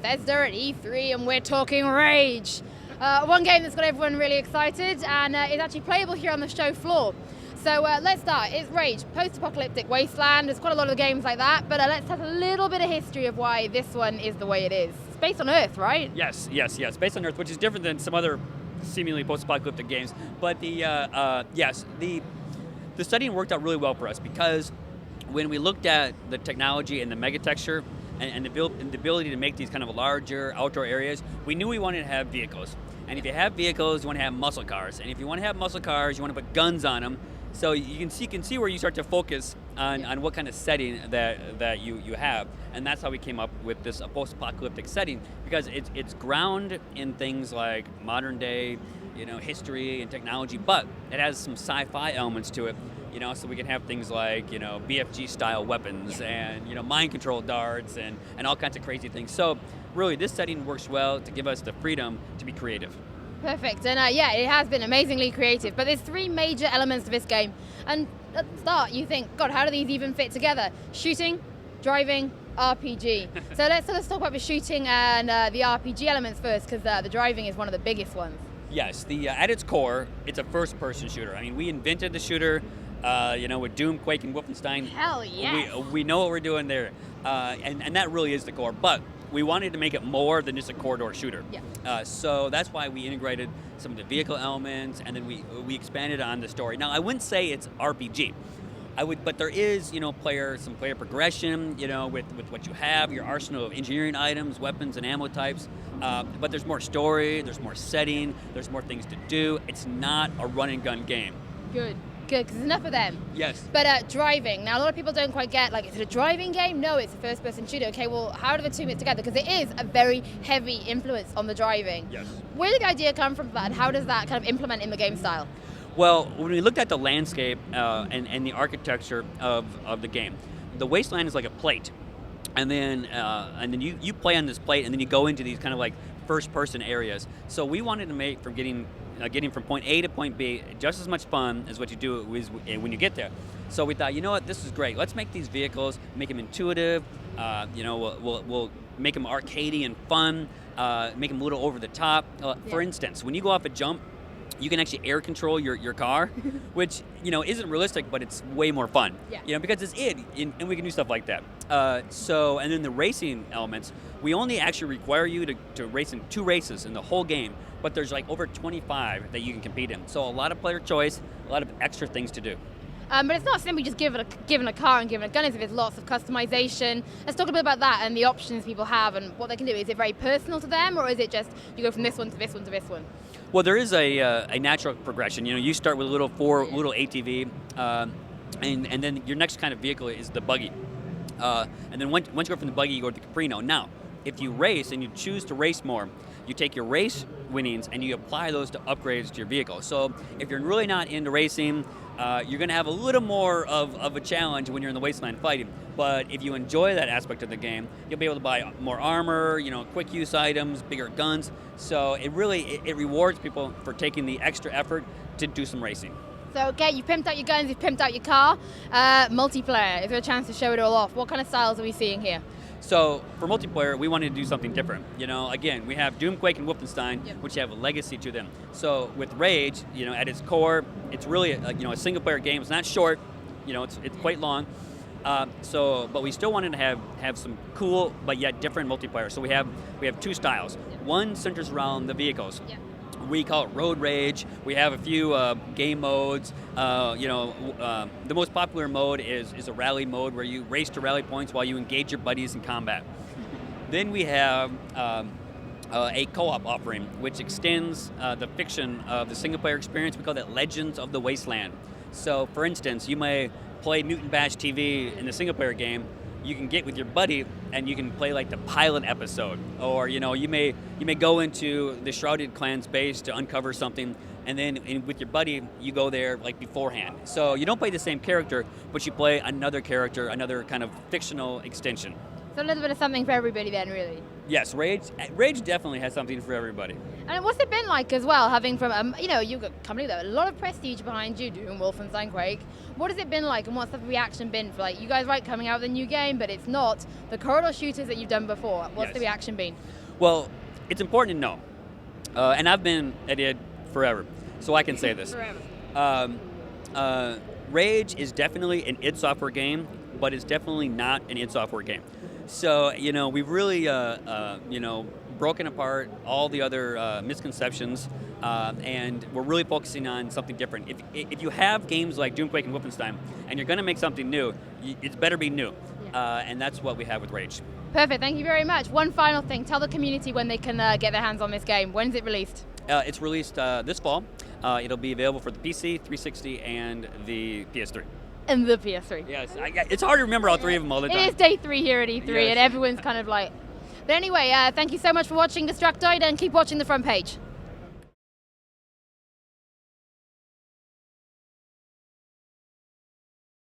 Bethesda at E3, and we're talking Rage. One game that's got everyone really excited and is actually playable here on the show floor. So let's start. It's Rage, post-apocalyptic wasteland. There's quite a lot of games like that, but let's have a little bit of history of why this one is the way it is. It's based on Earth, right? Yes. Based on Earth, which is different than some other seemingly post-apocalyptic games. But the studying worked out really well for us because when we looked at the technology and the mega texture and the ability to make these kind of larger outdoor areas, we knew we wanted to have vehicles. And if you have vehicles, you want to have muscle cars. And if you want to have muscle cars, you want to put guns on them. So you can see where you start to focus on what kind of setting that you have. And that's how we came up with this post-apocalyptic setting, because it's ground in things like modern day, history and technology, but it has some sci-fi elements to it. So we can have things like, BFG style weapons and, mind control darts and all kinds of crazy things. So really this setting works well to give us the freedom to be creative. Perfect, and it has been amazingly creative, but there's three major elements to this game. And at the start you think, God, how do these even fit together? Shooting, driving, RPG. So let's talk about the shooting and the RPG elements first, because the driving is one of the biggest ones. Yes, at its core, it's a first-person shooter. I mean, we invented the shooter, with Doom, Quake, and Wolfenstein. Hell yeah! We know what we're doing there, and that really is the core. But we wanted to make it more than just a corridor shooter. Yeah. So that's why we integrated some of the vehicle elements, and then we expanded on the story. Now, I wouldn't say it's RPG. But there is, some player progression, with what you have, your arsenal of engineering items, weapons, and ammo types. But there's more story, there's more setting, there's more things to do. It's not a run and gun game. Good, because there's enough of them. Yes. But driving, now a lot of people don't quite get, is it a driving game? No, it's a first-person shooter. Okay, well, how do the two fit together? Because it is a very heavy influence on the driving. Yes. Where did the idea come from for that, and how does that kind of implement in the game style? Well, when we looked at the landscape and the architecture of the game, the wasteland is like a plate, and then you play on this plate, and then you go into these kind of like first-person areas. So we wanted to make from getting from point A to point B just as much fun as what you do when you get there. So we thought, this is great. Let's make these vehicles, make them intuitive. We'll make them arcadey and fun. Make them a little over the top. For instance, when you go off a jump, you can actually air control your car, which isn't realistic, but it's way more fun. Yeah. Because it's and we can do stuff like that. And then the racing elements, we only actually require you to race in 2 races in the whole game, but there's like over 25 that you can compete in. So a lot of player choice, a lot of extra things to do. But it's not simply just given a car and given a gun. There's lots of customization. Let's talk a bit about that and the options people have and what they can do. Is it very personal to them, or is it just you go from this one to this one to this one? Well, there is a natural progression. You start with a little ATV, and then your next kind of vehicle is the buggy. And then once you go from the buggy, you go to the Caprino. Now, if you race and you choose to race more, you take your race winnings and you apply those to upgrades to your vehicle. So if you're really not into racing, you're going to have a little more of a challenge when you're in the wasteland fighting. But if you enjoy that aspect of the game, you'll be able to buy more armor, quick use items, bigger guns. So it rewards people for taking the extra effort to do some racing. So, okay, you've pimped out your guns, you've pimped out your car. Multiplayer, is there a chance to show it all off? What kind of styles are we seeing here? So for multiplayer, we wanted to do something different. Again, we have Doom, Quake, and Wolfenstein, which have a legacy to them. So with Rage, at its core, it's really a single player game. It's not short, it's quite long. But we still wanted to have some cool but yet different multiplayer. So we have 2 styles. One centers around the vehicles. Yeah. We call it Road Rage. We have a few game modes. The most popular mode is a rally mode where you race to rally points while you engage your buddies in combat. Then we have a co-op offering, which extends the fiction of the single-player experience. We call that Legends of the Wasteland. So, for instance, you may play Mutant Bash TV in the single-player game. You can get with your buddy and you can play like the pilot episode, or you may go into the Shrouded Clan's base to uncover something, and then with your buddy you go there like beforehand. So you don't play the same character, but you play another character, another kind of fictional extension. So a little bit of something for everybody then, really. Yes, Rage definitely has something for everybody. And what's it been like as well, having from, you've got a company with a lot of prestige behind you, doing Wolfenstein Quake. What has it been like, and what's the reaction been for, like, you guys, right, coming out with a new game, but it's not the corridor shooters that you've done before? What's the reaction been? Well, it's important to know, and I've been at it forever, so I can say this. Forever. Rage is definitely an id Software game, but it's definitely not an id Software game. So, we've really, broken apart all the other misconceptions, and we're really focusing on something different. If you have games like Doom, Quake, and Wolfenstein, and you're going to make something new, it's better be new. And that's what we have with Rage. Perfect, thank you very much. One final thing, tell the community when they can get their hands on this game. When is it released? It's released this fall. It'll be available for the PC, 360, and the PS3. And the PS3. Yes, it's hard to remember all three of them all the time. It is day 3 here at E3, and everyone's kind of like... But anyway, thank you so much for watching Destructoid, and keep watching the front page.